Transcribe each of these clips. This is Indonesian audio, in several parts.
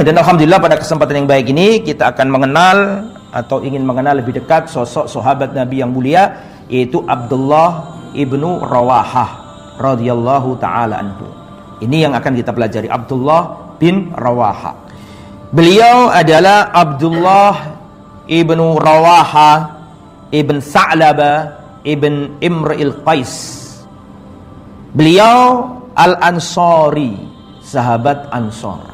Dan alhamdulillah pada kesempatan yang baik ini kita akan mengenal atau ingin mengenal lebih dekat sosok sahabat Nabi yang mulia, yaitu Abdullah ibnu Rawahah radhiyallahu taala anhu. Ini yang akan kita pelajari, Abdullah bin Rawahah. Beliau adalah Abdullah ibnu Rawahah ibn Sa'labah ibn Imr'il Qais. Beliau Al-Ansari, sahabat Ansor.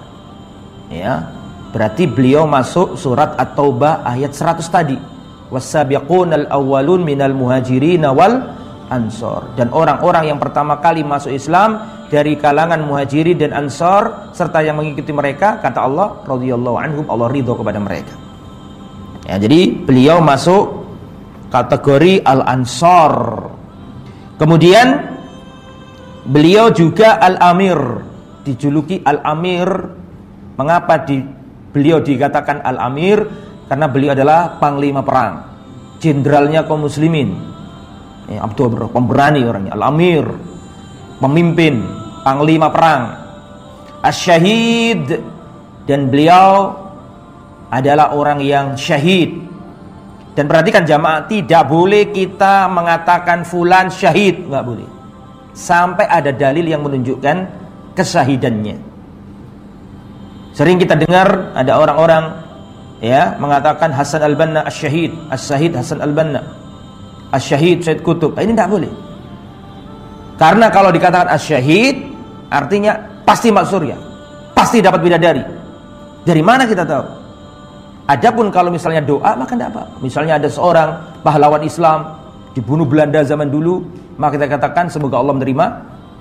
Ya, berarti beliau masuk surat At-Taubah ayat 100 tadi. Was-sabiqunal awwalun minal muhajirin wal ansor. Dan orang-orang yang pertama kali masuk Islam dari kalangan muhajirin dan ansor serta yang mengikuti mereka, kata Allah radhiyallahu anhum, Allah ridho kepada mereka. Ya, jadi beliau masuk kategori Al-Ansor. Kemudian beliau juga Al-Amir, dijuluki Al-Amir. Mengapa beliau dikatakan Al-Amir? Karena beliau adalah panglima perang, jenderalnya kaum muslimin. Ya, Abdul pemberani orangnya, Al-Amir, pemimpin, panglima perang. Asy-Syahid, dan beliau adalah orang yang syahid. Dan perhatikan jamaah, tidak boleh kita mengatakan fulan syahid, nggak boleh sampai ada dalil yang menunjukkan kesyahidannya. Sering kita dengar ada orang-orang ya mengatakan Hasan al-Banna asy-syahid, as-syahid Hasan al-Banna, asy-syahid Said Qutb. Ini tidak boleh. Karena kalau dikatakan as-syahid artinya pasti masuk surga, pasti dapat bidadari. Dari mana kita tahu? Adapun kalau misalnya doa maka tidak apa. Misalnya ada seorang pahlawan Islam dibunuh Belanda zaman dulu, maka kita katakan semoga Allah menerima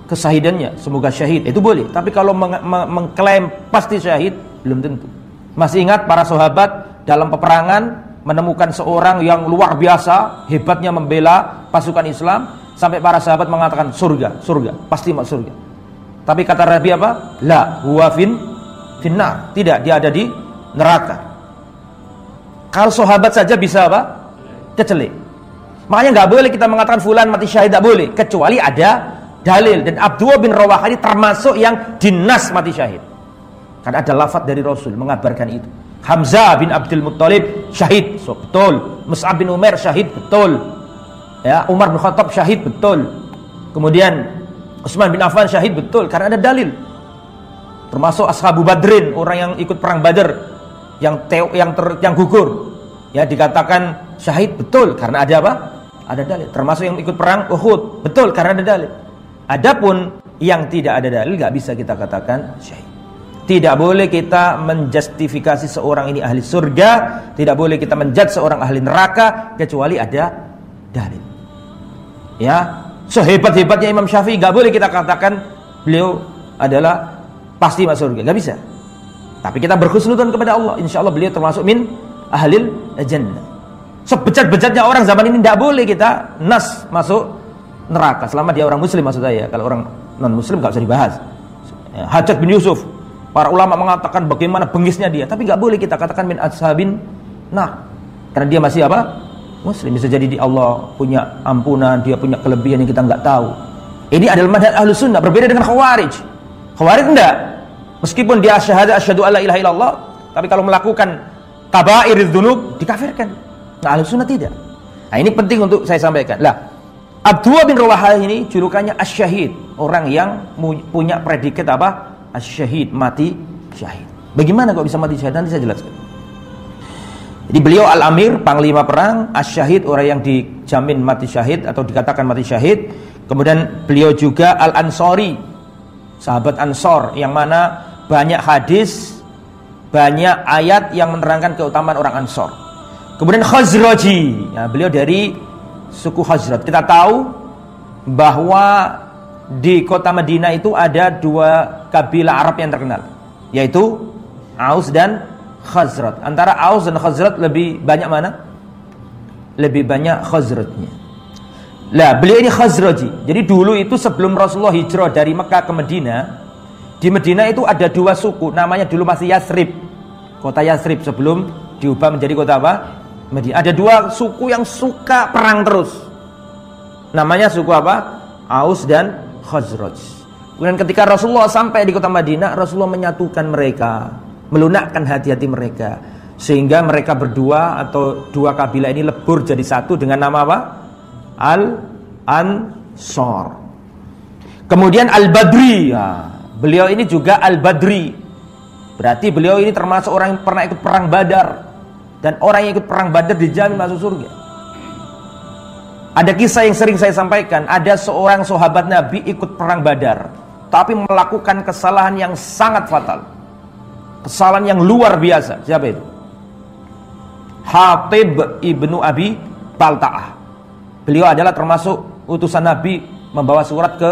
kesahidannya, semoga syahid, itu boleh. Tapi kalau mengklaim pasti syahid, belum tentu. Masih ingat para sahabat dalam peperangan menemukan seorang yang luar biasa, hebatnya membela pasukan Islam, sampai para sahabat mengatakan surga, surga, pasti masuk surga. Tapi kata Nabi apa? La huwa finnar, tidak, dia ada di neraka. Kalau sahabat saja bisa apa? Kecelik. Makanya nggak boleh kita mengatakan fulan mati syahid, tidak boleh, kecuali ada dalil. Dan Abdullah bin Rawahah ini termasuk yang dinas mati syahid, karena ada lafaz dari Rasul mengabarkan itu. Hamzah bin Abdul Muttalib syahid, so, betul. Mus'ab bin Umair syahid, betul. Ya, Umar bin Khattab syahid, betul. Kemudian Utsman bin Affan syahid, betul, karena ada dalil. Termasuk Ashabu Badrin, orang yang ikut perang Badar, yang gugur, ya dikatakan syahid, betul, karena ada apa? Ada dalil. Termasuk yang ikut perang Uhud, betul, karena ada dalil. Adapun yang tidak ada dalil nggak bisa kita katakan syahid. Tidak boleh kita menjustifikasi seorang ini ahli surga, tidak boleh kita menjudge seorang ahli neraka kecuali ada dalil. Ya, sehebat-hebatnya Imam Syafi'i nggak boleh kita katakan beliau adalah pasti masuk surga, nggak bisa. Tapi kita berhusnudzon kepada Allah, insya Allah beliau termasuk min ahlil jannah. Sebejat-bejatnya orang zaman ini tidak boleh kita nas masuk neraka selama dia orang muslim, maksud saya. Kalau orang non muslim nggak usah dibahas. Hajjaj bin Yusuf, para ulama mengatakan bagaimana bengisnya dia, tapi nggak boleh kita katakan min ashabin nar, karena dia masih apa? Muslim. Bisa jadi di Allah punya ampunan, dia punya kelebihan yang kita nggak tahu. Ini adalah madhab Ahlus Sunnah, berbeda dengan Khawarij. Khawarij enggak, meskipun dia syahadat asyhadu alla ilaha illallah, tapi kalau melakukan kabairidz dzunub dikafirkan. Nah, Ahlus Sunnah tidak. Nah, ini penting untuk saya sampaikan. Lah, Abdullah bin Rawahah ini julukannya Asy-Syahid, orang yang punya predikat apa? Asy-Syahid, mati syahid. Bagaimana kok bisa mati syahid? Nanti saya jelaskan. Jadi beliau Al-Amir, panglima perang, Asy-Syahid, orang yang dijamin mati syahid atau dikatakan mati syahid. Kemudian beliau juga Al-Ansari, sahabat Ansor, yang mana banyak hadis, banyak ayat yang menerangkan keutamaan orang Ansor. Kemudian Khazraji, ya, beliau dari suku Khazraj. Kita tahu bahwa di kota Madinah itu ada dua kabilah Arab yang terkenal, yaitu Aus dan Khazraj. Antara Aus dan Khazraj lebih banyak mana? Lebih banyak Khazrajnya. Lah, beliau ini Khazraji. Jadi dulu itu sebelum Rasulullah hijrah dari Mekah ke Madinah, di Madinah itu ada dua suku, namanya dulu masih Yasrib. Kota Yasrib sebelum diubah menjadi kota apa? Madinah. Ada dua suku yang suka perang terus. Namanya suku apa? Aus dan Khazraj. Kemudian ketika Rasulullah sampai di kota Madinah, Rasulullah menyatukan mereka. melunakkan hati-hati mereka, sehingga mereka berdua atau dua kabilah ini lebur jadi satu dengan nama apa? Al-Ansor. Kemudian Al-Badri, beliau ini juga Al-Badri, berarti beliau ini termasuk orang yang pernah ikut perang Badar, dan orang yang ikut perang Badar dijamin masuk surga. Ada kisah yang sering saya sampaikan, ada seorang sahabat Nabi ikut perang Badar, tapi melakukan kesalahan yang sangat fatal, kesalahan yang luar biasa. Siapa itu? Hatib ibnu Abi Balta'ah. Beliau adalah termasuk utusan Nabi membawa surat ke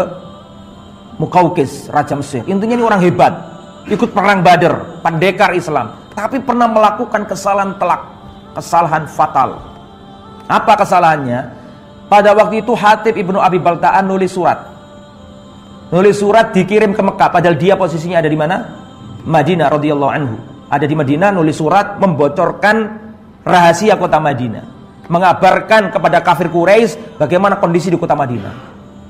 Muqawqis, Raja Mesir. Intinya ini orang hebat, ikut perang Badar, pendekar Islam, tapi pernah melakukan kesalahan telak, kesalahan fatal. Apa kesalahannya? Pada waktu itu Hatib ibnu Abi Balta'ah nulis surat. Nulis surat dikirim ke Mekah, padahal dia posisinya ada di mana? Madinah radhiyallahu anhu. Ada di Madinah, nulis surat membocorkan rahasia kota Madinah, mengabarkan kepada kafir Quraisy bagaimana kondisi di kota Madinah.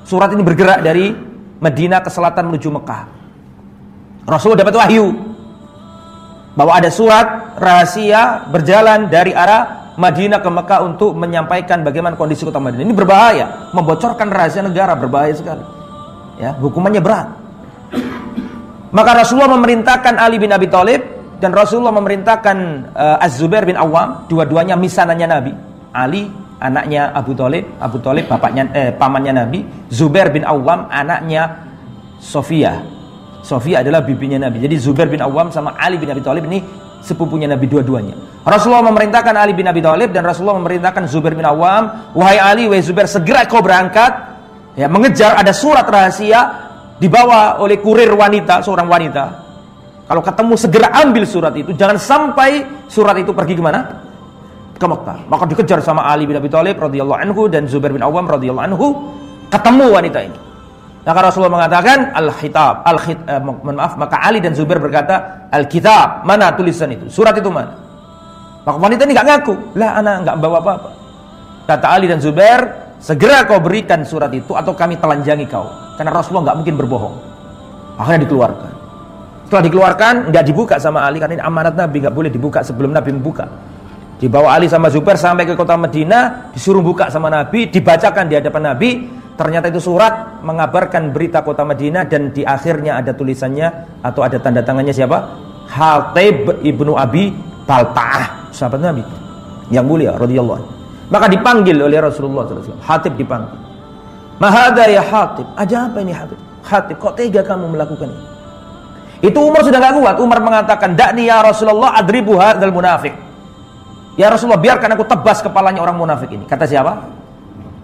Surat ini bergerak dari Madinah ke selatan menuju Mekah. Rasul dapat wahyu bahwa ada surat rahasia berjalan dari arah Madinah ke Mekah untuk menyampaikan bagaimana kondisi kota Madinah. Ini berbahaya, membocorkan rahasia negara, berbahaya sekali. Ya, hukumannya berat. Maka Rasulullah memerintahkan Ali bin Abi Thalib dan Rasulullah memerintahkan Az-Zubair bin Awam, dua-duanya misanannya Nabi. Ali anaknya Abu Thalib bapaknya pamannya Nabi, Zubair bin Awam anaknya Sofia. Sofia adalah bibinya Nabi. Jadi Zubair bin Awam sama Ali bin Abi Thalib ini sepupunya Nabi dua-duanya. Rasulullah memerintahkan Ali bin Abi Thalib dan Rasulullah memerintahkan Zubair bin Awam, wahai Ali, wahai Zubair, segera kau berangkat, ya, mengejar ada surat rahasia dibawa oleh kurir wanita, seorang wanita. Kalau ketemu segera ambil surat itu, jangan sampai surat itu pergi kemana? Ke Mekah. Maka dikejar sama Ali bin Abi Thalib radhiyallahu anhu dan Zubair bin Awam radhiyallahu anhu, ketemu wanita ini. Maka Rasulullah mengatakan maka Ali dan Zubair berkata, Al-Kitab, mana tulisan itu? Surat itu mana? Maka wanita ini enggak ngaku. Lah, anak enggak bawa apa-apa. Kata Ali dan Zubair, segera kau berikan surat itu atau kami telanjangi kau. Karena Rasulullah enggak mungkin berbohong. Akhirnya dikeluarkan. Setelah dikeluarkan, enggak dibuka sama Ali karena ini amanat Nabi, enggak boleh dibuka sebelum Nabi membuka. Dibawa Ali sama Zubair sampai ke kota Madinah, disuruh buka sama Nabi, dibacakan di hadapan Nabi. Ternyata itu surat mengabarkan berita kota Madinah dan di akhirnya ada tulisannya atau ada tanda tangannya siapa? Hatib ibnu Abi Balta'ah, sahabat Nabi yang mulia radhiyallahu anhu. Maka dipanggil oleh Rasulullah SAW. Hatib dipanggil. Mahada ya Hatib, aja apa ini Hatib? Hatib, kok tega kamu melakukan ini? Itu Umar sudah gak kuat. Umar mengatakan, dakni ya Rasulullah adribu hadzal munafik. Ya Rasulullah, biarkan aku tebas kepalanya orang munafik ini. Kata siapa?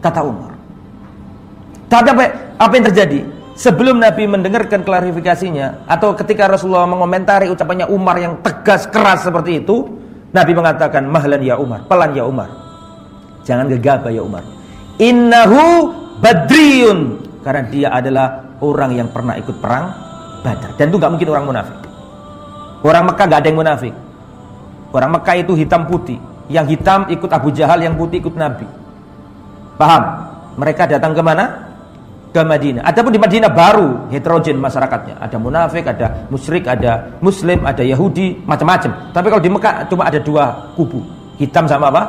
Kata Umar. Tapi apa yang terjadi? Sebelum Nabi mendengarkan klarifikasinya, atau ketika Rasulullah mengomentari ucapannya Umar yang tegas, keras seperti itu, Nabi mengatakan, mahlan ya Umar, pelan ya Umar, jangan gegabah ya Umar, innahu badriyun, karena dia adalah orang yang pernah ikut perang Badar, dan itu gak mungkin orang munafik. Orang Mekah gak ada yang munafik. Orang Mekah itu hitam putih, yang hitam ikut Abu Jahal, yang putih ikut Nabi. Paham? Mereka datang ke mana? Ke Madinah. Adapun di Madinah baru heterogen masyarakatnya. Ada munafik, ada musyrik, ada muslim, ada Yahudi, macam-macam. Tapi kalau di Mekah cuma ada dua kubu, hitam sama apa?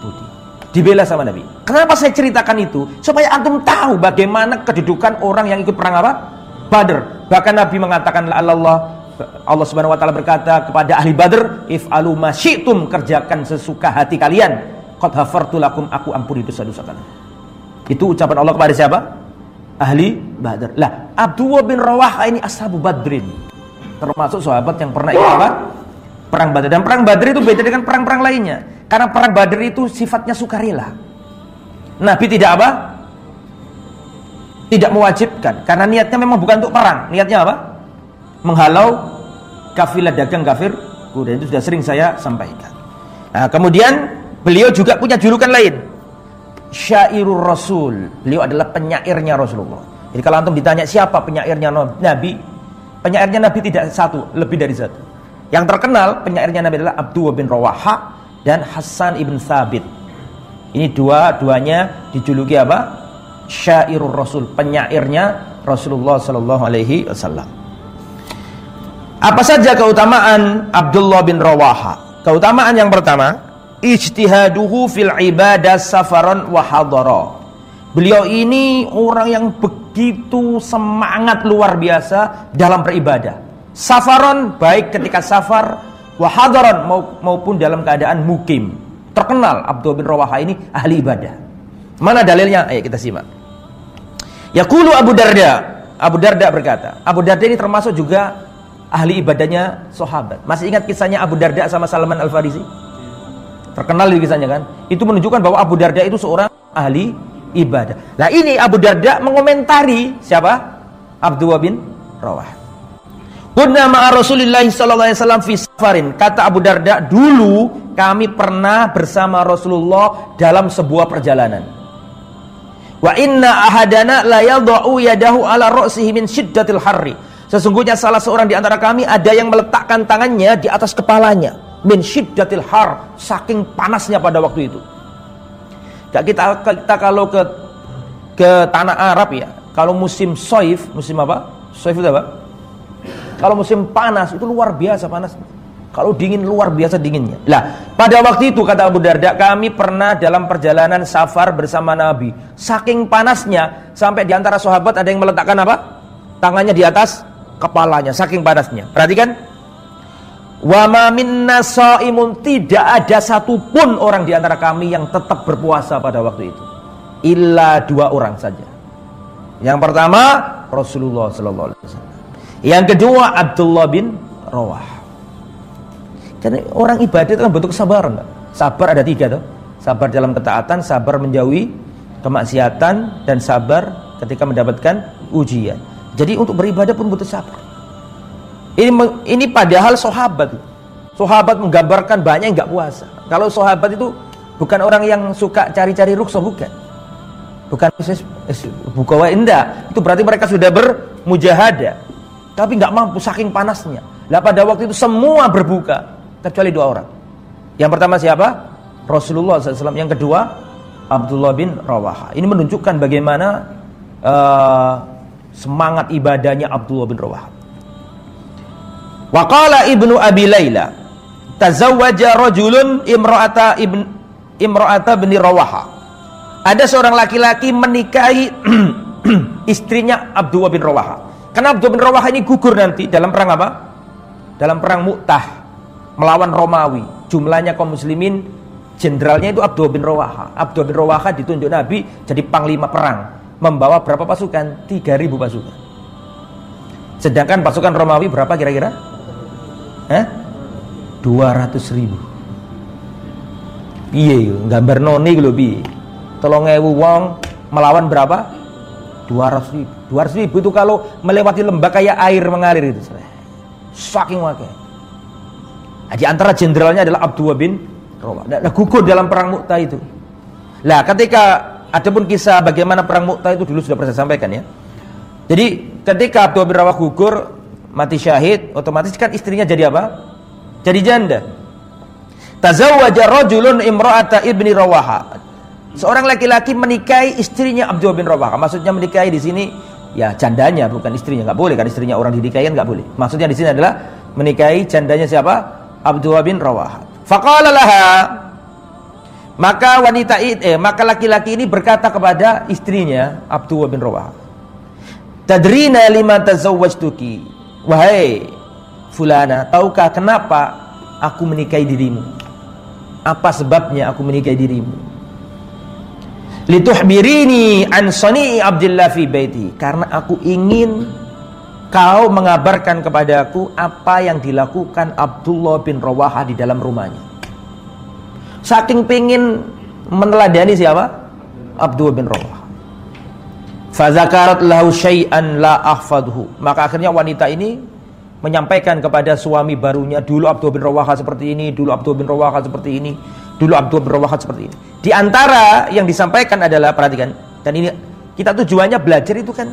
Putih. Dibela sama Nabi. Kenapa saya ceritakan itu? Supaya antum tahu bagaimana kedudukan orang yang ikut perang apa? Badr. Bahkan Nabi mengatakan Allah Subhanahu wa taala berkata kepada ahli Badr, if'alu ma syi'tum, kerjakan sesuka hati kalian. Qad ghafartu lakum, aku ampuni dosa-dosa kalian. Itu ucapan Allah kepada siapa? Ahli Badr. Lah, Abdullah bin Rawaha ini ashabu Badrin, termasuk sahabat yang pernah ikut apa? Perang Badr. Dan perang Badr itu beda dengan perang-perang lainnya. Karena perang Badr itu sifatnya sukarela. Nabi tidak apa? Tidak mewajibkan. Karena niatnya memang bukan untuk perang. Niatnya apa? Menghalau kafilah dagang kafir Quraisy. Itu sudah sering saya sampaikan. Nah, kemudian beliau juga punya julukan lain, Syairur Rasul. Beliau adalah penyairnya Rasulullah. Jadi kalau antum ditanya siapa penyairnya Nabi, penyairnya Nabi tidak satu, lebih dari satu. Yang terkenal penyairnya Nabi adalah Abdullah bin Rawaha dan Hasan ibn Thabit. Ini dua-duanya dijuluki apa? Syairur Rasul, penyairnya Rasulullah sallallahu alaihi wasallam. Apa saja keutamaan Abdullah bin Rawaha? Keutamaan yang pertama, ijtihaduhu fil ibadah safaran wa hadara. Beliau ini orang yang begitu semangat luar biasa dalam beribadah. Safaron, baik ketika safar, wa hadaron, maupun dalam keadaan mukim. Terkenal Abdullah bin Rawaha ini ahli ibadah. Mana dalilnya? Ayo kita simak. Yaqulu Abu Darda. Abu Darda berkata, Abu Darda ini termasuk juga ahli ibadahnya sahabat. Masih ingat kisahnya Abu Darda sama Salman Al-Farisi? Terkenal di kisahnya kan? Itu menunjukkan bahwa Abu Darda itu seorang ahli ibadah. Nah ini Abu Darda mengomentari siapa? Abdullah bin Rawaha. Kunna ma'a Rasulillah sallallahu alaihi wasallam fi safarin. Kata Abu Darda, dulu kami pernah bersama Rasulullah dalam sebuah perjalanan. Wa inna ahadana la yadha'u yadahu ala ra'sihi min syiddatil harri. Sesungguhnya salah seorang di antara kami ada yang meletakkan tangannya di atas kepalanya, min syiddatil har, saking panasnya pada waktu itu. Kita kalau ke tanah Arab ya, kalau musim soif, musim apa? Soif itu apa? Kalau musim panas itu luar biasa panasnya. Kalau dingin luar biasa dinginnya. Lah, pada waktu itu kata Abu Darda, kami pernah dalam perjalanan safar bersama Nabi. Saking panasnya sampai di antara sahabat ada yang meletakkan apa? Tangannya di atas kepalanya, saking panasnya. Perhatikan. Wa ma minna shaimun, tidak ada satupun orang di antara kami yang tetap berpuasa pada waktu itu. Illa 2 orang saja. Yang pertama Rasulullah sallallahu alaihi wasallam. Yang kedua Abdullah bin Rawaha. Karena orang ibadah itu kan butuh kesabaran, Pak. Sabar ada 3 tuh. Sabar dalam ketaatan, sabar menjauhi kemaksiatan, dan sabar ketika mendapatkan ujian. Jadi untuk beribadah pun butuh sabar. Ini padahal sahabat menggambarkan banyak yang nggak puasa. Kalau sahabat itu bukan orang yang suka cari-cari rukhsah, bukan bukawa indah. Itu berarti mereka sudah bermujahadah, tapi nggak mampu saking panasnya. Lah pada waktu itu semua berbuka kecuali 2 orang. Yang pertama siapa? Rasulullah SAW. Yang kedua Abdullah bin Rawaha. Ini menunjukkan bagaimana semangat ibadahnya Abdullah bin Rawaha. Waqala Ibnu Abi Layla, tazawwaja rajulun imra'ata bin Rawaha. Ada seorang laki-laki menikahi istrinya Abdullah bin Rawaha. Karena Abdullah bin Rawaha ini gugur nanti dalam perang apa? Dalam perang Mu'tah melawan Romawi. Jumlahnya kaum muslimin, jenderalnya itu Abdullah bin Rawaha. Abdullah bin Rawaha ditunjuk Nabi jadi panglima perang. Membawa berapa pasukan? 3.000 pasukan. Sedangkan pasukan Romawi berapa kira-kira? 200.000. Piye gambar noni lho piye? 3.000 wong melawan berapa? 200.000. 200.000 itu kalau melewati lembah kayak air mengalir itu. Saking wakil. Di antara jenderalnya adalah Abdullah bin Rawaha. Gugur dalam perang Mu'tah itu. Lah ketika adapun kisah bagaimana perang Mu'tah itu dulu sudah pernah saya sampaikan ya. Jadi ketika Abdullah bin Rawaha gugur, mati syahid, otomatis kan istrinya jadi apa? Jadi janda. Tazawwaja rajulun imra'ata ibni Rawaha. Seorang laki-laki menikahi istrinya Abdullah bin Rawaha. Maksudnya menikahi di sini ya jandanya, bukan istrinya. Enggak boleh kan istrinya orang dinikahi, enggak boleh. Maksudnya di sini adalah menikahi jandanya siapa? Abdullah bin Rawaha. Faqala laha, maka maka laki-laki ini berkata kepada istrinya Abdullah bin Rawaha, tadrina lima tazawwajtuki. Wahai fulana, tahukah kenapa aku menikahi dirimu? Apa sebabnya aku menikahi dirimu? Lituhbirini an sani'i Abdullah fi baiti. Karena aku ingin kau mengabarkan kepadaku apa yang dilakukan Abdullah bin Rawaha di dalam rumahnya. Saking pengin meneladani siapa? Abdullah bin Rawaha. Fazakarat lahu syai'an la ahfadhu. Maka akhirnya wanita ini menyampaikan kepada suami barunya, dulu Abdullah bin Rawaha seperti ini, dulu Abdullah bin Rawaha seperti ini, dulu Abdullah bin Rawaha seperti ini. Di antara yang disampaikan adalah, perhatikan, dan ini kita tujuannya belajar itu kan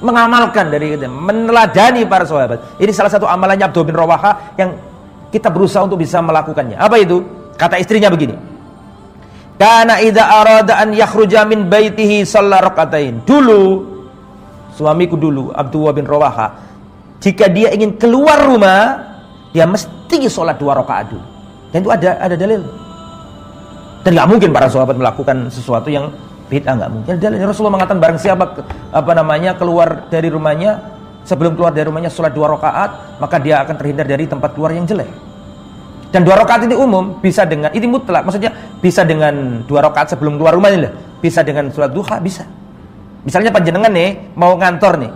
mengamalkan dari kita, meneladani para sahabat. Ini salah satu amalannya Abdullah bin Rawaha yang kita berusaha untuk bisa melakukannya. Apa itu? Kata istrinya begini, kana idza arada an yakhruja min baitihi shalla rakaatain. Dulu suamiku dulu Abdullah bin Rawaha jika dia ingin keluar rumah, dia mesti sholat 2 rakaat dulu. Dan itu ada dalil. Dan nggak mungkin para sahabat melakukan sesuatu yang bid'ah, nggak mungkin. Dalil Rasulullah mengatakan barang siapa keluar dari rumahnya, sebelum keluar dari rumahnya sholat 2 rakaat, maka dia akan terhindar dari tempat keluar yang jelek. Dan 2 rakaat ini umum, bisa dengan ini mutlak, maksudnya bisa dengan 2 rakaat sebelum keluar rumahnya lah. Bisa dengan sholat duha, bisa. Misalnya panjenengan nih mau ngantor nih.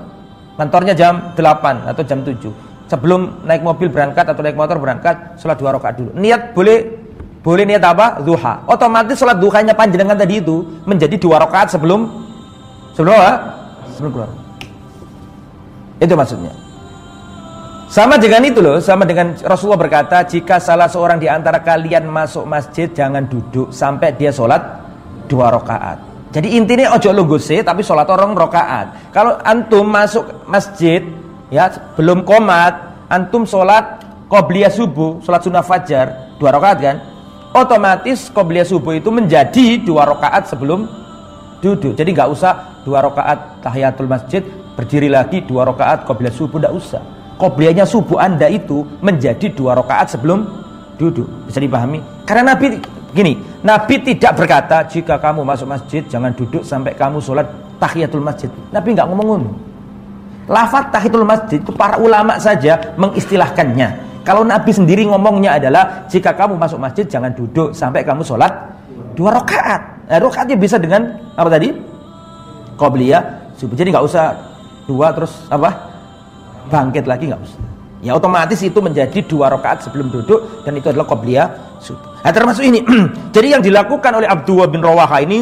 Kantornya jam 8 atau jam 7. Sebelum naik mobil berangkat atau naik motor berangkat, sholat 2 rakaat dulu. Niat boleh niat apa? Duha. Otomatis sholat duhanya panjenengan tadi itu menjadi 2 rakaat sebelum apa? Sebelum keluar. Itu maksudnya. Sama dengan itu loh, sama dengan Rasulullah berkata, jika salah seorang di antara kalian masuk masjid, jangan duduk sampai dia sholat 2 rakaat. Jadi intinya ojo lungguse tapi sholat orang rakaat. Kalau antum masuk masjid ya belum qomat, antum sholat qobliyah subuh, sholat sunnah fajar 2 rakaat kan, otomatis qobliyah subuh itu menjadi 2 rakaat sebelum duduk. Jadi nggak usah 2 rakaat tahiyatul masjid berdiri lagi 2 rakaat qobliyah subuh, nggak usah. Qobliyahnya subuh Anda itu menjadi 2 rakaat sebelum duduk. Bisa dipahami? Karena Nabi tidak berkata jika kamu masuk masjid jangan duduk sampai kamu sholat tahiyatul masjid. Nabi nggak ngomong ngono. Lafaz tahiyatul masjid itu para ulama saja mengistilahkannya. Kalau Nabi sendiri ngomongnya adalah jika kamu masuk masjid jangan duduk sampai kamu sholat 2 rakaat. Nah, rakaatnya bisa dengan apa tadi? Qobliyah subuh. Jadi nggak usah 2 terus bangkit lagi, nggak usah. Ya otomatis itu menjadi 2 rakaat sebelum duduk dan itu adalah qobliyah subuh. Nah, termasuk ini. Jadi yang dilakukan oleh Abdullah bin Rawaha ini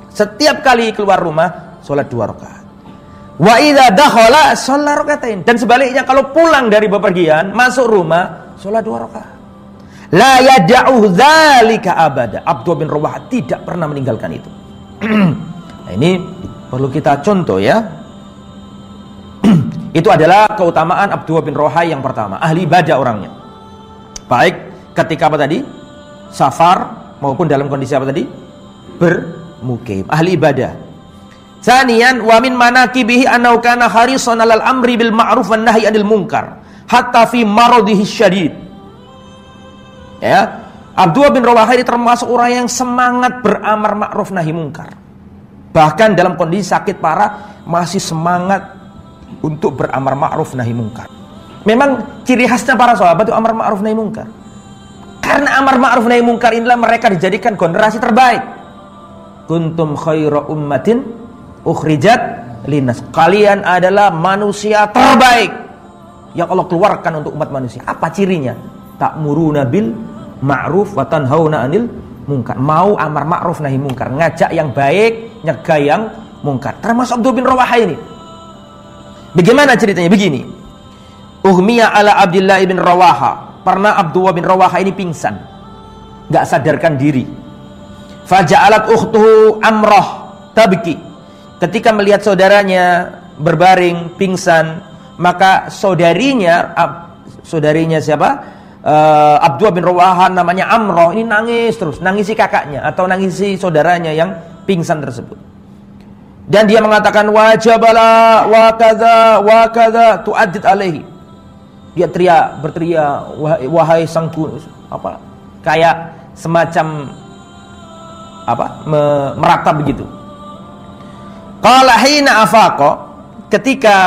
setiap kali keluar rumah sholat 2 rakaat. Wa idza dakhala shalla rakaatain. Dan sebaliknya kalau pulang dari bepergian masuk rumah sholat 2 rakaat. La yad'u dzalika abada. Abdullah bin Rawaha tidak pernah meninggalkan itu. Nah, ini perlu kita contoh ya. Itu adalah keutamaan Abdullah bin Rawaha yang pertama, ahli ibadah orangnya. Baik ketika apa tadi? Safar maupun dalam kondisi apa tadi? Bermukim, ahli ibadah. Sanian wa min manaqibihi annahu kana harisan 'alal amri bil ma'ruf wan nahyi 'anil munkar hatta fi maradihi syadid. Ya, Abdullah bin Rawaha ini termasuk orang yang semangat beramar ma'ruf nahi munkar. Bahkan dalam kondisi sakit parah masih semangat untuk beramar ma'ruf nahi munkar. Memang ciri khasnya para sahabat itu amar ma'ruf nahi munkar. Karena amar ma'ruf nahi munkar inilah mereka dijadikan generasi terbaik. Kuntum khaira ummatin ukhrijat linnas. Kalian adalah manusia terbaik yang Allah keluarkan untuk umat manusia. Apa cirinya? Ta'muruna bil ma'ruf wa tanhauna 'anil munkar. Mau amar ma'ruf nahi munkar, ngajak yang baik, nyegah yang munkar. Termasuk Abdullah bin Rawaha ini. Bagaimana ceritanya? Begini. Uhmiya ala Abdullah bin Rawaha. Pernah Abdullah bin Rawaha ini pingsan, nggak sadarkan diri. Faja'alat ukhtuhu Amrah tabki. Ketika melihat saudaranya berbaring pingsan, maka saudarinya siapa? Abdullah bin Rawaha namanya Amrah ini nangis terus, nangisi kakaknya atau nangisi saudaranya yang pingsan tersebut. Dan dia mengatakan wajabala wa kadza tu'addid alaihi. Dia berteriak wahai sangku kayak semacam meratap begitu. Qala hina afaqa, ketika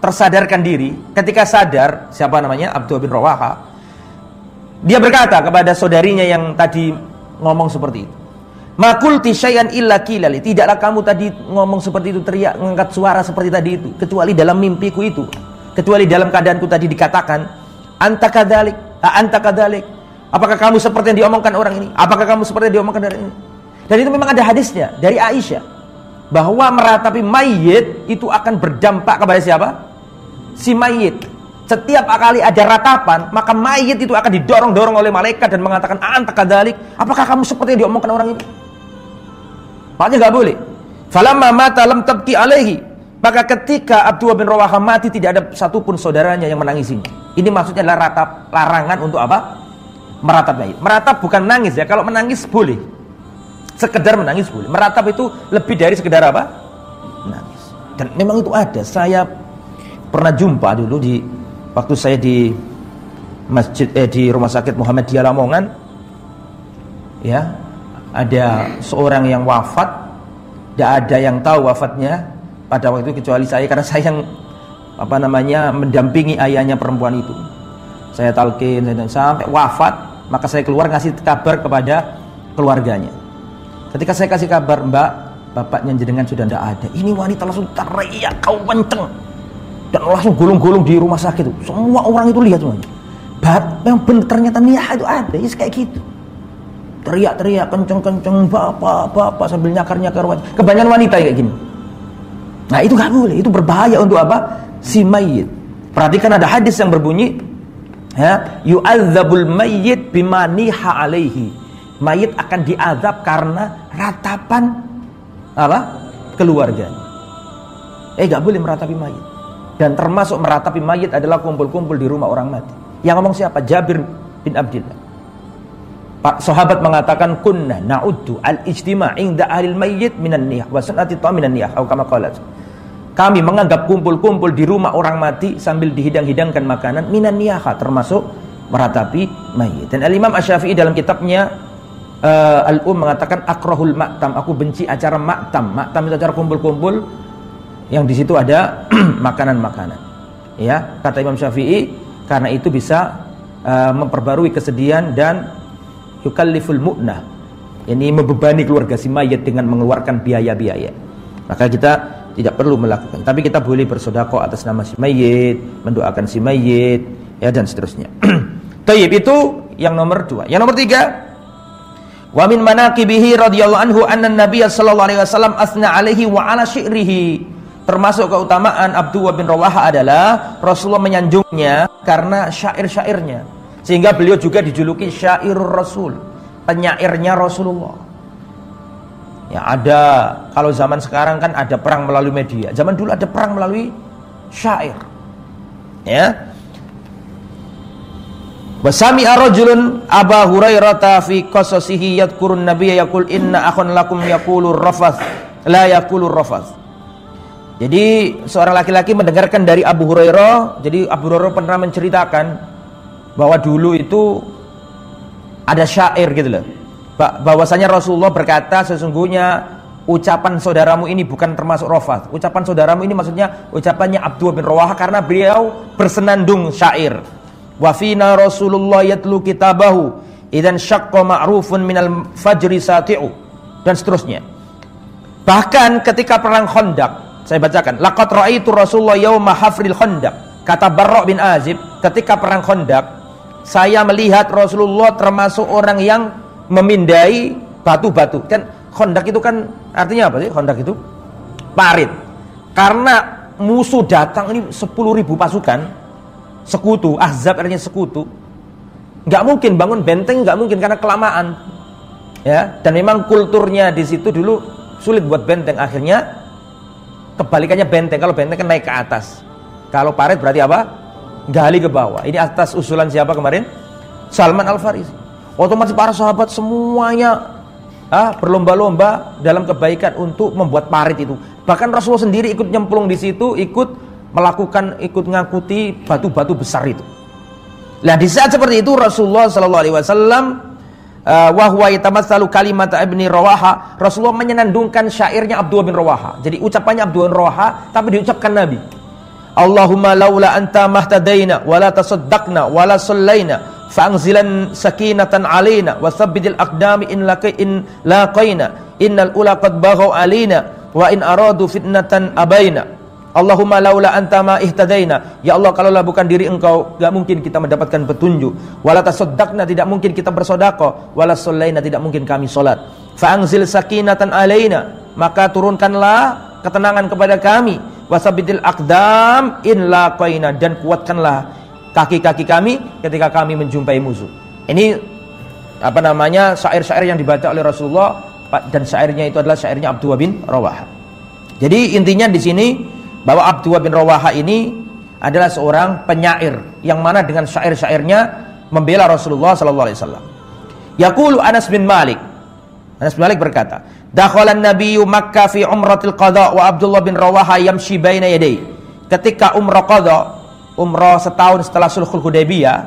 tersadarkan diri, ketika sadar siapa namanya Abdullah bin Rawaha, dia berkata kepada saudarinya yang tadi ngomong seperti itu, ma qulti syai'an illa qilali, tidaklah kamu tadi ngomong seperti itu, teriak mengangkat suara seperti tadi itu, kecuali dalam mimpiku itu, kecuali dalam keadaanku tadi dikatakan anta kadzalik, apakah kamu seperti yang diomongkan orang ini, apakah kamu seperti yang diomongkan orang ini. Dan itu memang ada hadisnya dari Aisyah bahwa meratapi mayit itu akan berdampak kepada siapa? Si mayit. Setiap kali ada ratapan, maka mayit itu akan didorong-dorong oleh malaikat dan mengatakan anta kadzalik, apakah kamu seperti yang diomongkan orang ini. Makanya enggak boleh. Falamma mata lam tabki alaihi, maka ketika Abdullah bin Rawaha mati tidak ada satupun saudaranya yang menangisinya. Ini maksudnya adalah larangan untuk apa? Meratap mayit. Meratap bukan nangis ya. Kalau menangis boleh. Sekedar menangis boleh. Meratap itu lebih dari sekedar apa? Menangis. Dan memang itu ada. Saya pernah jumpa dulu di waktu saya di masjid di Rumah Sakit Muhammadiyah Lamongan. Ya, ada seorang yang wafat, tidak ada yang tahu wafatnya pada waktu itu kecuali saya, karena saya yang mendampingi ayahnya perempuan itu. Saya talqin sampai wafat, maka saya keluar ngasih kabar kepada keluarganya. Ketika saya kasih kabar, Mbak, bapaknya jenengan sudah tidak ada. Ini wanita langsung teriak kau kenceng dan langsung gulung-gulung di rumah sakit itu. Semua orang itu lihat semuanya. Memang benar ternyata Nia itu ada, ya kayak gitu. Teriak-teriak kenceng-kenceng, bapak sambil nyakar-nyakar wajah. Kebanyakan wanita kayak gini. Nah, itu gak boleh, itu berbahaya untuk apa? Si mayit. Perhatikan ada hadis yang berbunyi, ya, yu'adzabul mayyit bima niha alaihi. Mayit akan diazab karena ratapan apa? Keluarganya. Gak boleh meratapi mayit. Dan termasuk meratapi mayit adalah kumpul-kumpul di rumah orang mati. Yang ngomong siapa? Jabir bin Abdillah. Pak sahabat mengatakan kunna na'uddu al-ijtima' inda ahlil mayyit minan niyah wa sunnati minan niyah atau kama qalat. Kami menganggap kumpul-kumpul di rumah orang mati sambil dihidang-hidangkan makanan minan niyah, termasuk meratapi mayit. Dan Al-Imam Asy-Syafi'i dalam kitabnya mengatakan akrahul ma'tam, aku benci acara ma'tam. Ma'tam itu acara kumpul-kumpul yang di situ ada makanan-makanan. Ya, kata Imam Syafi'i, karena itu bisa memperbarui kesedihan dan yukalliful mu'nah, ini membebani keluarga si mayit dengan mengeluarkan biaya-biaya. Maka kita tidak perlu melakukan, tapi kita boleh bersedekah atas nama si mayit, mendoakan si mayit, ya, dan seterusnya. Tayyib, itu yang nomor 2. Yang nomor 3, wa min manaqibihi radhiyallahu anhu anna Nabiy sallallahu alaihi wasallam asna alaihi wa ala syi'rihi. Termasuk keutamaan Abdullah bin Rawaha adalah Rasulullah menyanjungnya karena syair-syairnya. Sehingga beliau juga dijuluki syairur Rasul, penyairnya Rasulullah. Ya, ada, kalau zaman sekarang kan ada perang melalui media. Zaman dulu ada perang melalui syair. Ya. Wa sami'a rajulun Aba Hurairah fi qasasihi yadhkurun nabiyya yaqul inna akhun lakum yaqulur rafath la yaqulur rafath. Jadi seorang laki-laki mendengarkan dari Abu Hurairah. Jadi Abu Hurairah pernah menceritakan bahwa dulu itu ada syair gitu loh, bahwasanya Rasulullah berkata sesungguhnya ucapan saudaramu ini bukan termasuk rafath. Ucapan saudaramu ini maksudnya ucapannya Abdullah bin Rawaha, karena beliau bersenandung syair. Wa fina Rasulullah yatlu kitabahu idan syaqqa ma'rufun minal fajri sati'u, dan seterusnya. Bahkan ketika perang Khandaq, saya bacakan, laqad ra'aitu Rasulullah yauma hafril Khandaq, kata Barra bin Azib, ketika perang Khandaq saya melihat Rasulullah termasuk orang yang memindai batu-batu. Kan Khandaq itu kan artinya apa sih? Khandaq itu parit. Karena musuh datang ini 10.000 pasukan, sekutu, Ahzab artinya sekutu. Enggak mungkin bangun benteng, enggak mungkin karena kelamaan. Ya, dan memang kulturnya di situ dulu sulit buat benteng. Akhirnya kebalikannya benteng. Kalau benteng kan naik ke atas. Kalau parit berarti apa? Gali ke bawah. Ini atas usulan siapa kemarin? Salman Al-Farisi. Otomatis para sahabat semuanya berlomba-lomba dalam kebaikan untuk membuat parit itu. Bahkan Rasulullah sendiri ikut nyemplung di situ, ikut ngakuti batu-batu besar itu. Nah, di saat seperti itu Rasulullah sallallahu alaihi wasallam wa huwa yatamatsalu kalimat Ibni Rawaha, Rasulullah menyenandungkan syairnya Abdullah bin Rawaha. Jadi ucapannya Abdullah bin Rawaha tapi diucapkan Nabi. Allahumma laula anta mahtadaina wala tasaddaqna wala sallaina fa'anzilan sakinatan alaina wa thabbitil aqdami in laqaina innal ula qad baghaw alaina wa in aradu fitnatan abaina. Allahumma laula anta ma ihtadaina, ya Allah kalaulah bukan diri engkau enggak mungkin kita mendapatkan petunjuk. Wala tasaddaqna, tidak mungkin kita bersedekah. Wala sallaina, tidak mungkin kami salat. Fa'anzil sakinatan alaina, maka turunkanlah ketenangan kepada kami. Wasabitil aqdam in laqaina, dan kuatkanlah kaki-kaki kami ketika kami menjumpai musuh. Ini syair-syair yang dibaca oleh Rasulullah, dan syairnya itu adalah syairnya Abdullah bin Rawaha. Jadi intinya di sini bahwa Abdullah bin Rawaha ini adalah seorang penyair yang mana dengan syair-syairnya membela Rasulullah sallallahu alaihi wasallam. Yaqulu Anas bin Malik berkata, dakhalan nabiyyu Makkah fi umratil qada wa Abdullah bin Rawaha yamshi baina yaday. ketika umrah qadha, umrah setahun setelah Sulhul Hudaybiyah,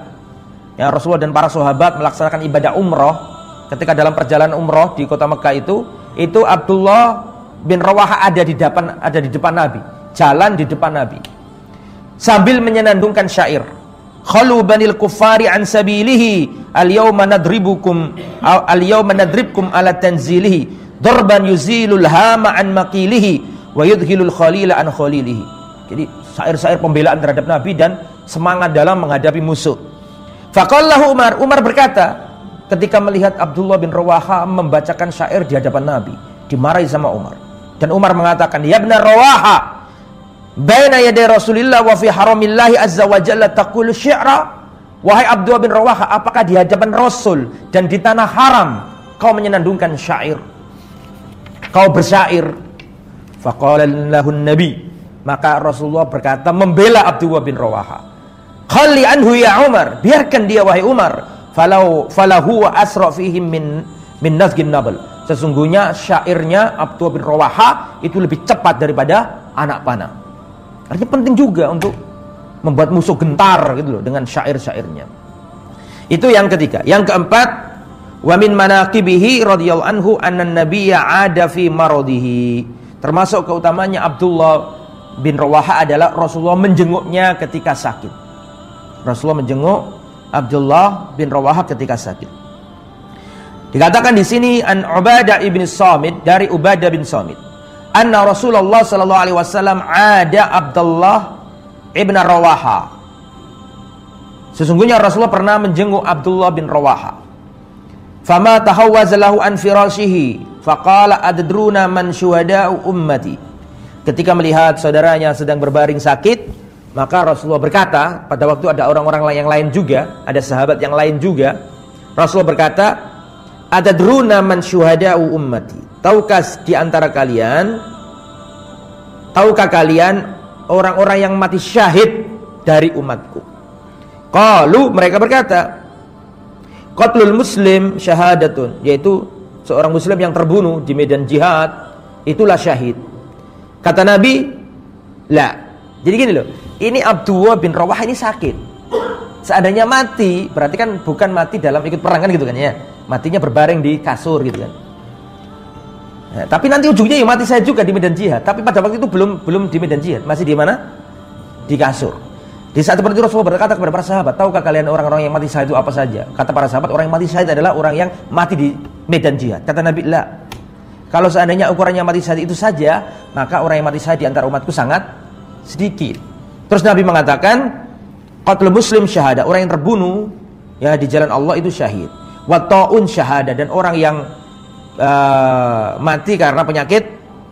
yang Rasulullah dan para sahabat melaksanakan ibadah umrah. Ketika dalam perjalanan umrah di kota Mekah itu Abdullah bin Rawaha ada di depan Nabi, jalan di depan Nabi sambil menyenandungkan syair, khalu banil kuffari an sabilihi al-yawma nadribkum ala tanzilihi darban yuzilul hama an maqilihi wa yudhilul khalila an khalilihi. Jadi syair-syair pembelaan terhadap Nabi dan semangat dalam menghadapi musuh. Faqallahu Umar berkata ketika melihat Abdullah bin Rawaha membacakan syair di hadapan Nabi, dimarahi sama Umar. Dan Umar mengatakan, ya ibn Rawaha, baina yaday Rasulillah wa fi haramillahi azza wa jalla taqul syi'ra. Wahai Abdullah bin Rawaha, apakah di hadapan Rasul dan di tanah haram kau menyenandungkan syair, kau bersyair? Faqala lahu Nabi, maka Rasulullah berkata membela Abdullah bin Rawaha, khalli anhu ya Umar, biarkan dia wahai Umar, falahu wa asra fihim min nazgin nabal. Sesungguhnya syairnya Abdullah bin Rawaha itu lebih cepat daripada anak panah. Artinya penting juga untuk membuat musuh gentar gitu loh dengan syair-syairnya. Itu yang ketiga. Yang keempat, wa min manaqibihi radhiyallahu anhu anna nabiyya 'ada fi maradihi. Termasuk keutamanya Abdullah bin Rawaha adalah Rasulullah menjenguknya ketika sakit. Rasulullah menjenguk Abdullah bin Rawaha ketika sakit. Dikatakan di sini an Ubadah ibn Samit, dari Ubadah bin Samit, anna Rasulullah sallallahu alaihi wasallam ada Abdullah ibn Rawaha. Sesungguhnya Rasulullah pernah menjenguk Abdullah bin Rawaha. Fama tahawwaza lahu an firashihi faqala adruna man syuhada'u ummati. Ketika melihat saudaranya sedang berbaring sakit, maka Rasulullah berkata, pada waktu ada orang-orang yang lain juga, ada sahabat yang lain juga, Rasulullah berkata, adadruna man syuhada'u ummati. Tahukah di antara kalian, tahukah kalian orang-orang yang mati syahid dari umatku? Qalu, mereka berkata, qatlul muslim syahadatun, yaitu seorang muslim yang terbunuh di medan jihad, itulah syahid. Kata Nabi, la. Jadi gini loh, ini Abdullah bin Rawaha ini sakit. Seandainya mati, berarti kan bukan mati dalam ikut perang kan gitu kan ya. Matinya berbaring di kasur gitu kan. Nah, tapi nanti ujungnya ya mati saya juga di medan jihad. Tapi pada waktu itu belum di medan jihad, masih di mana? Di kasur. Di saat seperti itu Rasulullah berkata kepada para sahabat, tahukah kalian orang-orang yang mati syahid itu apa saja? Kata para sahabat, orang yang mati syahid adalah orang yang mati di medan jihad. Kata Nabi, la. Kalau seandainya ukurannya mati syahid itu saja, maka orang yang mati syahid di antara umatku sangat sedikit. Terus Nabi mengatakan, qatlul muslim syahada, orang yang terbunuh ya di jalan Allah itu syahid. Wa ta'un syahada, dan orang yang mati karena penyakit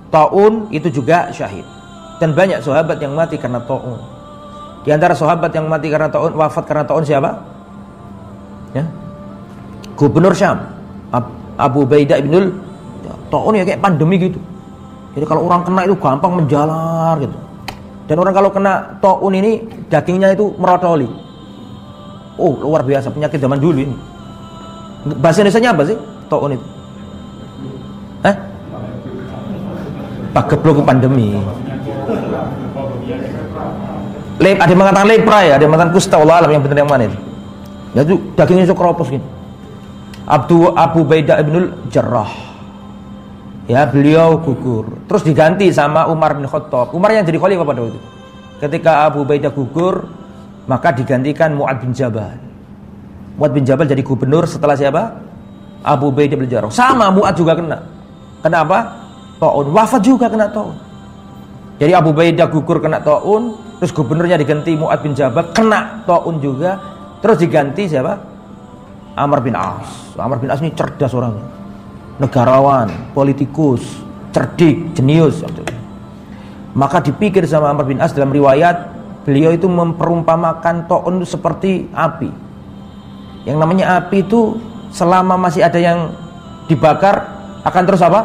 ta'un itu juga syahid. Dan banyak sahabat yang mati karena ta'un. Di antara sahabat yang mati karena ta'un, wafat karena ta'un siapa? Ya. Gubernur Syam, Abu Ubaidah ibnul, ta'un ya kayak pandemi gitu. Jadi kalau orang kena itu gampang menjalar gitu. Dan orang kalau kena ta'un ini dagingnya itu merotoli. Oh, luar biasa penyakit zaman dulu ini. Bahasa Indonesianya apa sih? Ta'un itu. Pageblok pandemi. Ada yang mengatakan lepra ya, ada yang mengatakan kusta, Allah alam yang benar yang mana itu. Ya itu dagingnya itu keropos gitu. Abu Ubaidah ibnul Jarrah. Ya, beliau gugur. Terus diganti sama Umar bin Khattab. Umar yang jadi khalifah pada waktu itu. Ketika Abu Ubaidah gugur, maka digantikan Mu'ad bin Jabal. Mu'ad bin Jabal jadi gubernur setelah siapa? Abu Ubaidah bin Jarrah. Sama Mu'ad juga kena. Kenapa? Ta'un. Wafat juga kena ta'un. Jadi Abu Ubaidah gugur kena ta'un, terus gubernurnya diganti Mu'ad bin Jabal kena ta'un juga, terus diganti siapa? Amr bin As. Amr bin As ini cerdas orangnya, negarawan, politikus, cerdik, jenius. Maka dipikir sama Amr bin As, dalam riwayat beliau itu memperumpamakan ta'un itu seperti api. Yang namanya api itu selama masih ada yang dibakar akan terus apa?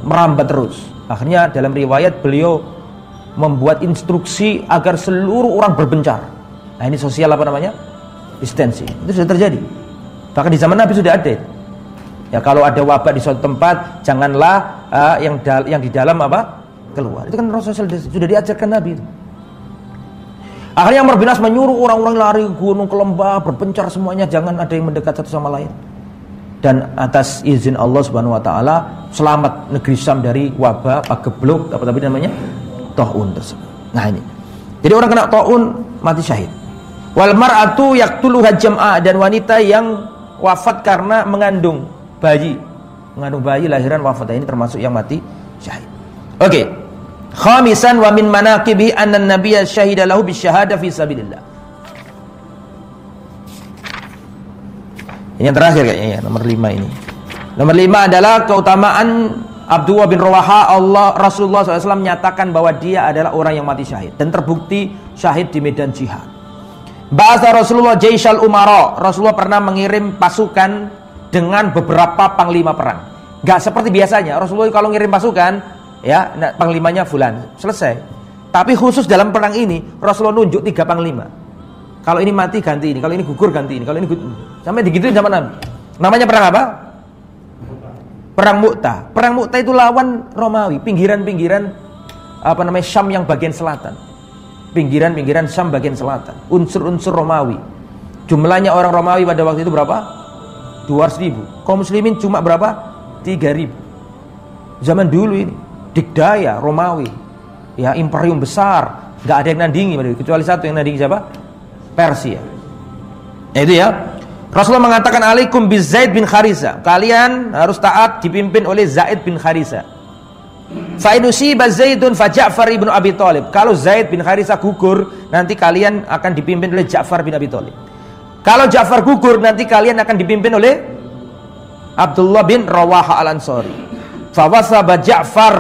Merambat terus. Akhirnya dalam riwayat beliau membuat instruksi agar seluruh orang berbencar. Nah ini sosial apa namanya? Distensi. Itu sudah terjadi. Bahkan di zaman Nabi sudah ada. Ya kalau ada wabah di suatu tempat, janganlah yang di dalam apa? Keluar. Itu kan sosial sudah diajarkan Nabi itu. Akhirnya Amr bin As menyuruh orang-orang lari ke gunung, ke lembah, berpencar semuanya, jangan ada yang mendekat satu sama lain. Dan atas izin Allah Subhanahu wa taala selamat negeri Syam dari wabah pagebluk apa tadi namanya? Taun tersebut. Nah ini. Jadi orang kena taun mati syahid. Wal mar'atu yaqtuluha jam'a, dan wanita yang wafat karena mengandung bayi. Mengandung bayi lahiran wafat, ini termasuk yang mati syahid. Oke. Khamisan wa min manaqibi anna an-nabiyya syahida lahu bisyahada fi sabilillah. Ini yang terakhir kayaknya ya, nomor 5 ini. Nomor 5 adalah keutamaan Abdullah bin Rawaha. Rasulullah SAW menyatakan bahwa dia adalah orang yang mati syahid dan terbukti syahid di medan jihad. Ba'atha Rasulullah jaishal umara. Rasulullah pernah mengirim pasukan dengan beberapa panglima perang. Gak seperti biasanya. Rasulullah kalau ngirim pasukan, ya, panglimanya fulan, selesai. Tapi khusus dalam perang ini Rasulullah nunjuk 3 panglima. Kalau ini mati ganti ini, kalau ini gugur ganti ini, kalau ini gugur. Sampai digituin sama Nabi. Namanya perang apa? Perang Mu'tah. Perang Mu'tah itu lawan Romawi, pinggiran-pinggiran apa namanya Syam yang bagian selatan. Pinggiran-pinggiran Syam bagian selatan. Unsur-unsur Romawi. Jumlahnya orang Romawi pada waktu itu berapa? 200.000. Kaum muslimin cuma berapa? 3.000. Zaman dulu ini dikdaya Romawi, ya, imperium besar, nggak ada yang nandingi kecuali satu yang nandingi siapa? Persia. Itu ya. Rasulullah mengatakan alaikum bi Zaid bin Harisa, kalian harus taat dipimpin oleh Zaid bin Harisa. Fa in usiba Zaidun fa Ja'far ibn Abi Thalib. Kalau Zaid bin Harisa gugur, nanti kalian akan dipimpin oleh Ja'far bin Abi Thalib. Kalau Ja'far gugur, nanti kalian akan dipimpin oleh Abdullah bin Rawaha al-Ansari. Fawasaba Ja'far,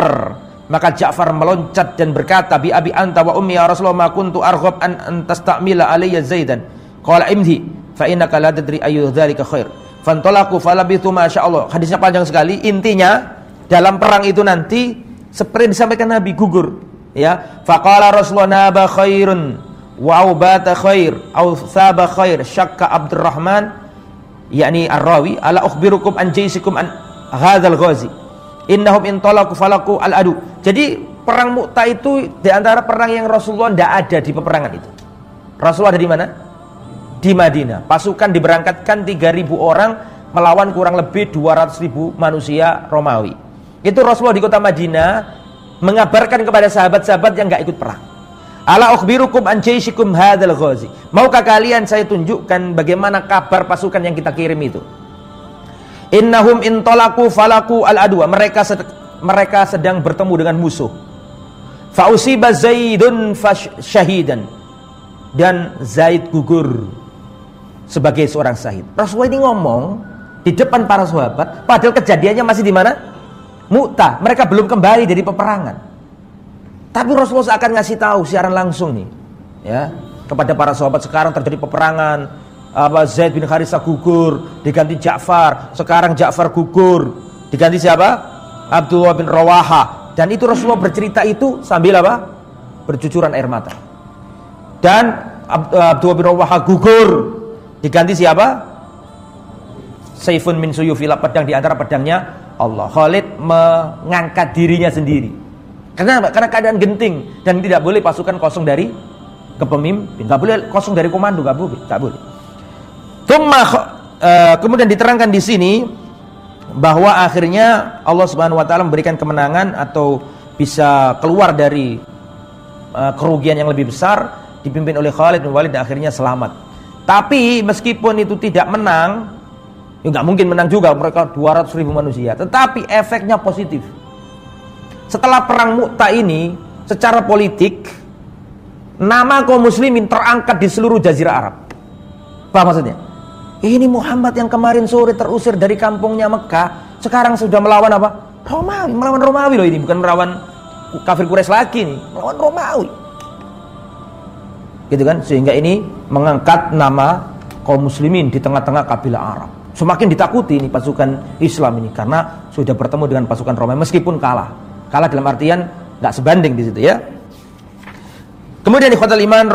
maka Ja'far meloncat dan berkata, bi abi anta wa ummi ya Rasulullah, ma kuntu arghab an tastamila alayya Zaidan. Qala imdi fa innaka la tadri ayu dzalika khair. Fantalaqu falabithu ma sya'allah. Hadisnya panjang sekali. Intinya dalam perang itu nanti seperti disampaikan Nabi, gugur, ya. Faqala Rasulullah naba khairun wa aubata khair au thaba khair syakka Abdurrahman yakni ar-rawi ala ukhbirukum an jaisikum an hadzal ghazi. Innahum intalaku falaku al-adu. Jadi perang Mu'tah itu di antara perang yang Rasulullah tidak ada di peperangan itu. Rasulullah ada di mana? Di Madinah. Pasukan diberangkatkan 3.000 orang melawan kurang lebih 200.000 manusia Romawi. Itu Rasulullah di kota Madinah mengabarkan kepada sahabat-sahabat yang enggak ikut perang. Ala ukhbirukum an jaishikum hadzal ghazi. Maukah kalian saya tunjukkan bagaimana kabar pasukan yang kita kirim itu? Innahum intalaku falaku al-adwa. Mereka sedang bertemu dengan musuh. Fa usiba Zaidun syahidan. Dan Zaid gugur sebagai seorang syahid. Rasulullah ini ngomong di depan para sahabat, padahal kejadiannya masih di mana? Mu'tah. Mereka belum kembali dari peperangan. Tapi Rasulullah akan ngasih tahu siaran langsung nih, ya, kepada para sahabat, sekarang terjadi peperangan. Zaid bin Harisa gugur, diganti Ja'far. Sekarang Ja'far gugur, diganti siapa? Abdullah bin Rawaha. Dan itu Rasulullah bercerita itu sambil apa? Bercucuran air mata. Dan Abdullah bin Rawaha gugur, diganti siapa? Saifun min suyufillah, pedang di antara pedangnya Allah. Khalid mengangkat dirinya sendiri. Karena keadaan genting dan tidak boleh pasukan kosong dari kepemimpin, nggak boleh kosong dari komando, nggak boleh. Kemudian diterangkan di sini bahwa akhirnya Allah Subhanahu wa taala memberikan kemenangan atau bisa keluar dari kerugian yang lebih besar, dipimpin oleh Khalid bin Walid dan akhirnya selamat. Tapi meskipun itu tidak menang, ya nggak mungkin menang juga, mereka 200.000 manusia, tetapi efeknya positif. Setelah perang Mu'tah ini, secara politik nama kaum muslimin terangkat di seluruh jazirah Arab. Apa maksudnya? Ini Muhammad yang kemarin sore terusir dari kampungnya Mekah, sekarang sudah melawan apa? Romawi, melawan Romawi loh ini, bukan melawan kafir Quraisy lagi nih, melawan Romawi. Gitu kan? Sehingga ini mengangkat nama kaum muslimin di tengah-tengah kabilah Arab. Semakin ditakuti ini pasukan Islam ini karena sudah bertemu dengan pasukan Romawi meskipun kalah. Kalah dalam artian enggak sebanding di situ ya. Kemudian ikhwatul iman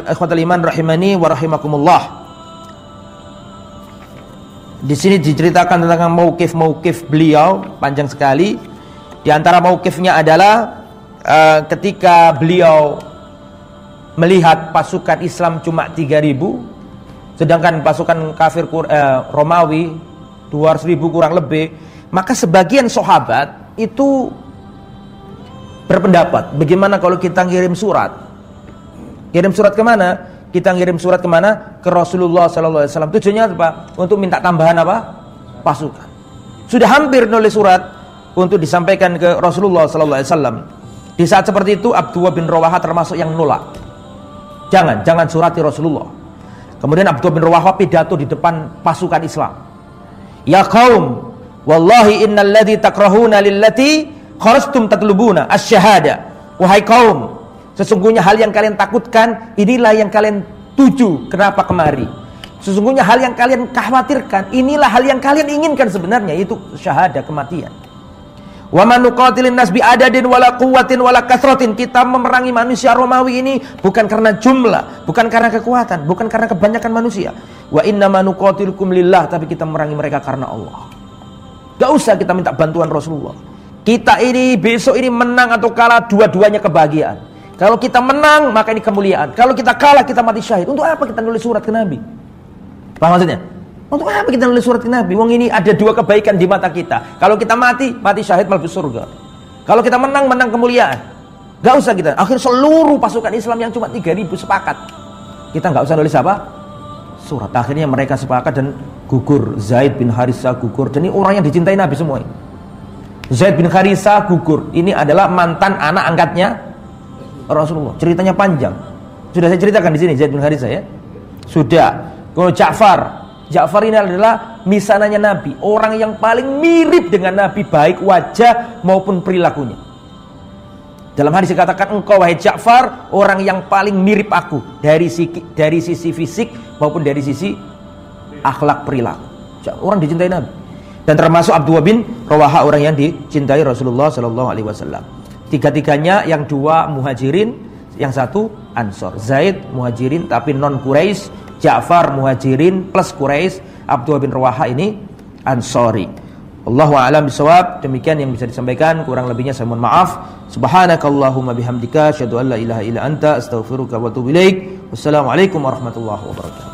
ikhwatul iman rahimani wa rahimakumullah. Di sini diceritakan tentang mauqif beliau panjang sekali. Di antara mauqifnya adalah ketika beliau melihat pasukan Islam cuma 3.000, sedangkan pasukan kafir Romawi 200.000 kurang lebih, maka sebagian sahabat itu berpendapat, bagaimana kalau kita ngirim surat? Kirim surat kemana? Kita ngirim surat kemana? Ke Rasulullah SAW. Tujuannya apa? Untuk minta tambahan apa? Pasukan. Sudah hampir nulis surat untuk disampaikan ke Rasulullah SAW. Di saat seperti itu Abdullah bin Rawaha termasuk yang nolak. Jangan surati Rasulullah. Kemudian Abdullah bin Rawaha pidato di depan pasukan Islam. Ya qaum, wallahi innal ladzi takrahuna lillati kharastum tatlubuna asyhada. Wahai kaum, sesungguhnya hal yang kalian takutkan, inilah yang kalian tuju kenapa kemari. Sesungguhnya hal yang kalian khawatirkan, inilah hal yang kalian inginkan sebenarnya, yaitu syahada, kematian. Wa man nuqatilin nas bi adadin wala quwwatin wala kathratin. Kita memerangi manusia Romawi ini bukan karena jumlah, bukan karena kekuatan, bukan karena kebanyakan manusia. Wa inna ma nuqatilukum lillah, tapi kita memerangi mereka karena Allah. Gak usah kita minta bantuan Rasulullah. Kita ini besok ini menang atau kalah, dua-duanya kebahagiaan. Kalau kita menang maka ini kemuliaan. Kalau kita kalah kita mati syahid. Untuk apa kita nulis surat ke Nabi? Paham maksudnya? Untuk apa kita nulis surat ke Nabi? Wong ini ada dua kebaikan di mata kita. Kalau kita mati syahid malbus surga. Kalau kita menang kemuliaan. Gak usah kita. Akhir seluruh pasukan Islam yang cuma 3.000 sepakat. Kita gak usah nulis apa? Surat. Akhirnya mereka sepakat dan gugur. Zaid bin Haritha gugur. Dan ini orang yang dicintai Nabi semua. Zaid bin Haritha gugur. Ini adalah mantan anak angkatnya Rasulullah. Ceritanya panjang. Sudah saya ceritakan di sini Zaid bin Haritha ya. Sudah. Kalau Ja'far ini adalah misananya Nabi, orang yang paling mirip dengan Nabi, baik wajah maupun perilakunya. Dalam hadis dikatakan, engkau wahai Ja'far orang yang paling mirip aku dari sisi fisik maupun dari sisi akhlak perilaku. Orang dicintai Nabi. Dan termasuk Abdullah bin Rawaha orang yang dicintai Rasulullah SAW. Tiga-tiganya, yang dua muhajirin, yang satu ansor. Zaid muhajirin tapi non Quraisy, Ja'far muhajirin plus Quraisy, Abdullah bin Rawaha ini ansori. Wallahu a'lam bishawab. Demikian yang bisa disampaikan, kurang lebihnya saya mohon maaf. Subhanakallahumma bihamdika asyhadu an la ilaha illa anta astaghfiruka wa atubu ilaik. Wassalamualaikum warahmatullahi wabarakatuh.